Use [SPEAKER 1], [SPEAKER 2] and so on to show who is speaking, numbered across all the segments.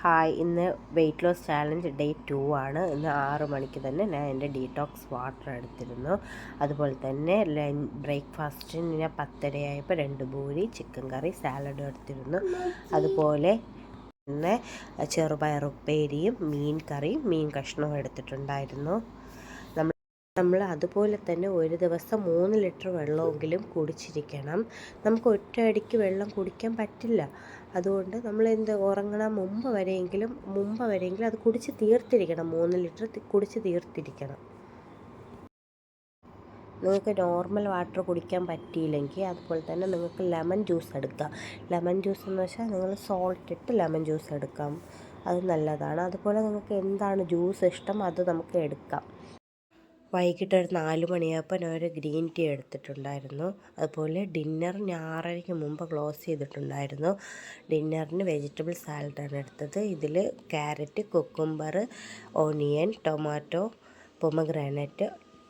[SPEAKER 1] Hi, ഇന്ന് weight loss challenge day 2 ആണ്. ഇന്ന് 6 മണിക്ക് തന്നെ ഞാൻ എൻ്റെ ഡീറ്റോക്സ് വാട്ടർ എടുത്തിരുന്നു. അതുപോലെ തന്നെ ബ്രേക്ക്ഫാസ്റ്റിന് ഞാൻ 10:30 ആയപ്പോൾ 2 പൂരി, ചിക്കൻ കറി, സാലഡും എടുത്തിരുന്നു. അതുപോലെ തന്നെ ചെറുപയറുപ്പേരിയും മീൻ കറിയും മീൻ കഷ്ണവും എടുത്തിട്ടുണ്ടായിരുന്നു. നമ്മൾ അതുപോലെ തന്നെ ഒരു ദിവസം 3 ലിറ്റർ വെള്ളമെങ്കിലും കുടിച്ചിരിക്കണം. നമുക്ക് ഒറ്റയടിക്ക് വെള്ളം കുടിക്കാൻ പറ്റില്ല. അതുകൊണ്ട് നമ്മൾ ഉറങ്ങണ മുമ്പ് വരെയെങ്കിലും അത് കുടിച്ച് തീർത്തിരിക്കണം. 3 ലിറ്റർ കുടിച്ച് തീർത്തിരിക്കണം. നിങ്ങൾക്ക് നോർമൽ വാട്ടർ കുടിക്കാൻ പറ്റിയില്ലെങ്കിൽ അതുപോലെ തന്നെ നിങ്ങൾക്ക് ലെമൺ ജ്യൂസ് എടുക്കാം. ലെമൺ ജ്യൂസ് എന്ന് വെച്ചാൽ നിങ്ങൾ സോൾട്ട് ഇട്ട് ലെമൺ ജ്യൂസ് എടുക്കാം. അത് നല്ലതാണ്. അതുപോലെ നിങ്ങൾക്ക് എന്താണ് ജ്യൂസ് ഇഷ്ടം അത് നമുക്ക് എടുക്കാം. വൈകിട്ട് ഒരു 4 മണിയായപ്പോൾ ഞാൻ ഒരു ഗ്രീൻ ടീ എടുത്തിട്ടുണ്ടായിരുന്നു. അതുപോലെ ഡിന്നർ ഞാൻ 6:30 മുമ്പ് ക്ലോസ് ചെയ്തിട്ടുണ്ടായിരുന്നു. ഡിന്നറിന് വെജിറ്റബിൾ സാലഡാണ് എടുത്തത്. ഇതിൽ carrot, cucumber, onion, tomato, pomegranate,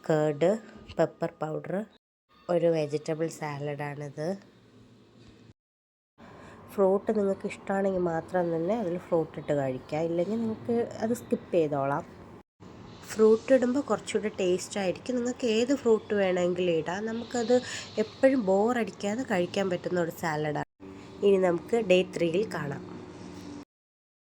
[SPEAKER 1] curd, pepper powder, ഒരു വെജിറ്റബിൾ സാലഡാണിത്. ഫ്രൂട്ട് നിങ്ങൾക്ക് ഇഷ്ടമാണെങ്കിൽ മാത്രം തന്നെ അതിൽ ഫ്രൂട്ട് ഇട്ട് കഴിക്കാം, ഇല്ലെങ്കിൽ നിങ്ങൾക്ക് അത് സ്കിപ്പ് ചെയ്തോളാം. ഫ്രൂട്ട് ഇടുമ്പോൾ കുറച്ചുകൂടി ടേസ്റ്റ് ആയിരിക്കും. നിങ്ങൾക്ക് ഏത് ഫ്രൂട്ട് വേണമെങ്കിലും ഇടാം. നമുക്കത് എപ്പോഴും ബോറടിക്കാതെ കഴിക്കാൻ പറ്റുന്ന ഒരു സാലഡാണ്. ഇനി നമുക്ക് ഡേ 3 കാണാം.